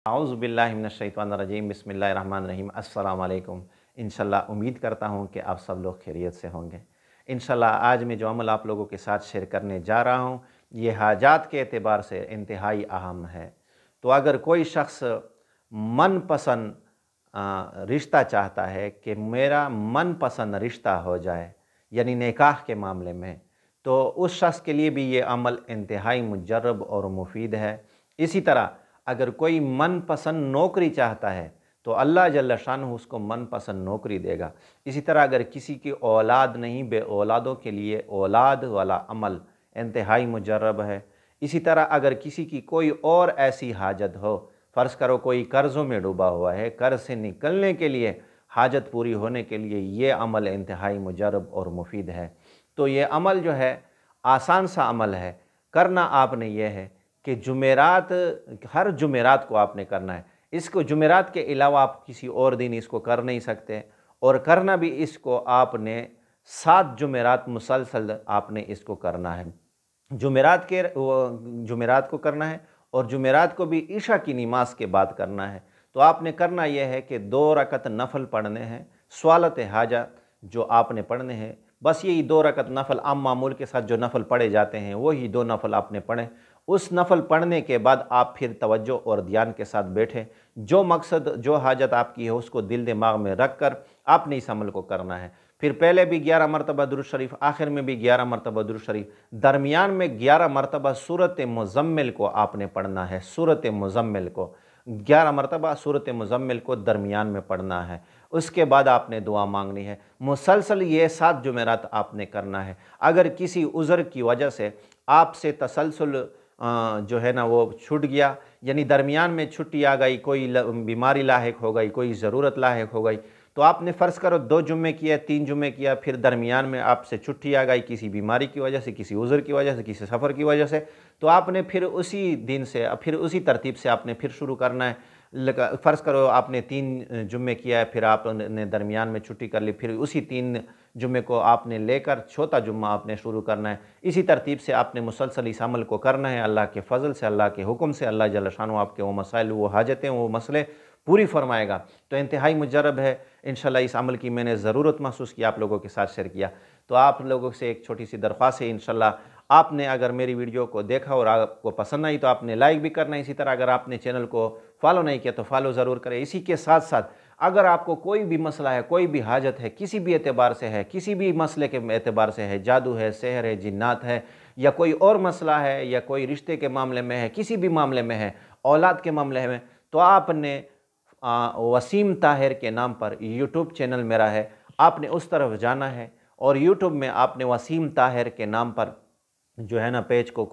औज़ु बिल्लाहि मिनश्शैतानिर्रजीम बिस्मिल्लाहिर्रहमानिर्रहीम अस्सलाम वालेकुम। इंशाल्लाह उम्मीद करता हूँ कि आप सब लोग खैरियत से होंगे। इंशाल्लाह आज मैं जो अमल आप लोगों के साथ शेयर करने जा रहा हूँ, ये हाजात के एतबार से इंतहाई अहम है। तो अगर कोई शख्स मनपसंद रिश्ता चाहता है कि मेरा मनपसंद रिश्ता हो जाए, यानी निकाह के मामले में, तो उस शख्स के लिए भी ये अमल इंतहाई मुजर्रब और मुफीद है। इसी तरह अगर कोई मनपसंद नौकरी चाहता है तो अल्लाह जल्ल शानहू उसको मनपसंद नौकरी देगा। इसी तरह अगर किसी की औलाद नहीं, बे औलादों के लिए औलाद वाला अमल इंतहाई मुजर्रब है। इसी तरह अगर किसी की कोई और ऐसी हाजत हो, फ़र्ज़ करो कोई कर्ज़ों में डूबा हुआ है, कर्ज़ से निकलने के लिए, हाजत पूरी होने के लिए ये अमल इंतहाई मुजर्रब और मुफीद है। तो ये अमल जो है आसान सा अमल है। करना आपने ये है कि जुमेरात, हर जुमेरात को आपने करना है। इसको जुमेरात के अलावा आप किसी और दिन इसको कर नहीं सकते, और करना भी इसको आपने 7 जुमेरात मुसलसल आपने इसको करना है। जुमेरात को करना है, और जुमेरात को भी इशा की नमाज के बाद करना है। तो आपने करना यह है कि 2 रकत नफल पढ़ने हैं, सवालत हाजा जो आपने पढ़ने हैं, बस यही 2 रकत नफल आम मामूल के साथ जो नफल पढ़े जाते हैं वही 2 नफल आपने पढ़े। उस नफल पढ़ने के बाद आप फिर तवज्जो और ध्यान के साथ बैठे, जो मकसद जो हाजत आपकी है उसको दिल दिमाग में रख कर आपने इस अमल को करना है। फिर पहले भी 11 मरतबा दुरूद शरीफ, आखिर में भी 11 मरतबा दुरूद शरीफ, दरमियान में 11 मरतबा सूरत मुज़म्मिल को आपने पढ़ना है। सूरत मुज़म्मिल को 11 मरतबा सूरत मुज़म्मिल को दरमियान में पढ़ना है। उसके बाद आपने दुआ मांगनी है। मुसलसल ये 7 जुमेरात आपने करना है। अगर किसी उज़र की वजह से आपसे तसलसल जो है ना वो छूट गया, यानी दरमियान में छुट्टी आ गई, कोई बीमारी लाहिक हो गई, कोई ज़रूरत लाहिक हो गई, तो आपने फ़र्ज़ करो 2 जुम्मे किया, 3 जुम्मे किया, फिर दरमियान में आपसे छुट्टी आ गई किसी बीमारी की वजह से, किसी उज़र की वजह से, किसी सफ़र की वजह से, तो आपने फिर उसी दिन से, फिर उसी तरतीब से आपने फिर शुरू करना है। फ़र्ज़ करो आपने 3 जुम्मे किया है, फिर आपने दरमियान में छुट्टी कर ली, फिर उसी 3 जुम्मे को आपने लेकर चौथा जुम्मा आपने शुरू करना है। इसी तरतीब से आपने मुसलसल इस अमल को करना है। अल्लाह के फ़ज़ल से, अल्लाह के हुक्म से अल्लाह जल्ल शानहू आपके वो मसाइल, वो हाजतें, वो मसले पूरी फरमाएगा। तो इंतहाई मुजर्रब है। इंशाल्लाह इस अमल की मैंने ज़रूरत महसूस की, आप लोगों के साथ शेयर किया। तो आप लोगों से एक छोटी सी दरख्वास्त है, इंशाल्लाह आपने अगर मेरी वीडियो को देखा और आपको पसंद आई तो आपने लाइक भी करना है। इसी तरह अगर आपने चैनल को फॉलो नहीं किया तो फॉलो ज़रूर करें। इसी के साथ साथ अगर आपको कोई भी मसला है, कोई भी हाजत है, किसी भी एतबार से है, किसी भी मसले के एतबार से है, जादू है, सेहर है, जिन्नात है, या कोई और मसला है, या कोई रिश्ते के मामले में है, किसी भी मामले में है, औलाद के मामले में, तो आपने वसीम ताहिर के नाम पर यूट्यूब चैनल मेरा है, आपने उस तरफ जाना है और यूट्यूब में आपने वसीम ताहिर के नाम पर जो है ना पेज को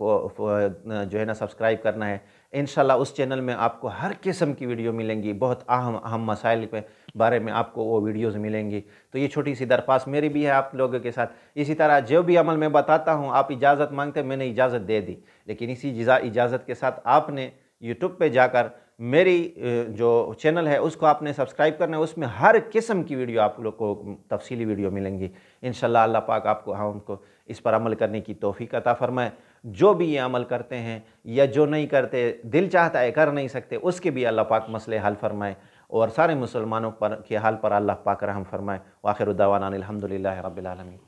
जो है ना सब्सक्राइब करना है। इंशाल्लाह उस चैनल में आपको हर किस्म की वीडियो मिलेंगी, बहुत अहम मसाइल के बारे में आपको वो वीडियोस मिलेंगी। तो ये छोटी सी दरख्वास्त मेरी भी है आप लोगों के साथ। इसी तरह जो भी अमल मैं बताता हूँ, आप इजाज़त मांगते, मैंने इजाज़त दे दी, लेकिन इसी इजाज़त के साथ आपने यूट्यूब पे जाकर मेरी जो चैनल है उसको आपने सब्सक्राइब करना है। उसमें हर किस्म की वीडियो आप लोग को तफसीली वीडियो मिलेंगी। इंशाल्लाह अल्लाह पाक आपको हमको इस पर अमल करने की तौफीक अता फरमाए। जो भी ये अमल करते हैं या जो नहीं करते, दिल चाहता है कर नहीं सकते, उसके भी अल्लाह पाक मसले हल फरमाए, और सारे मुसलमानों पर के हाल पर अल्लाह पाक रहम फरमाए। वाखिर दावाना अनिल हम्दुलिल्लाहि रब्बिल आलमीन।